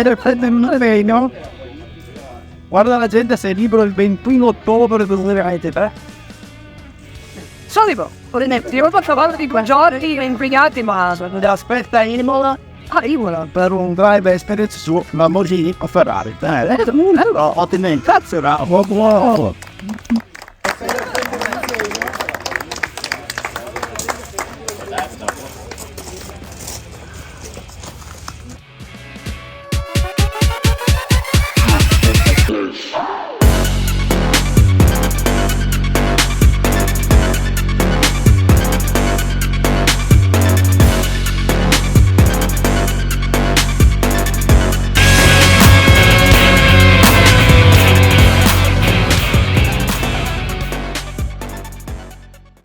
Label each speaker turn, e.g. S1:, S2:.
S1: per prendere un treno. Guarda la gente se è libero il 21 ottobre 2023.
S2: Solito, io faccio avanti di 2 giorni impegnati, ma
S1: Aspetta Imola. Imola per un drive esperienza su Lamborghini o Ferrari. Ottenere cazzo era.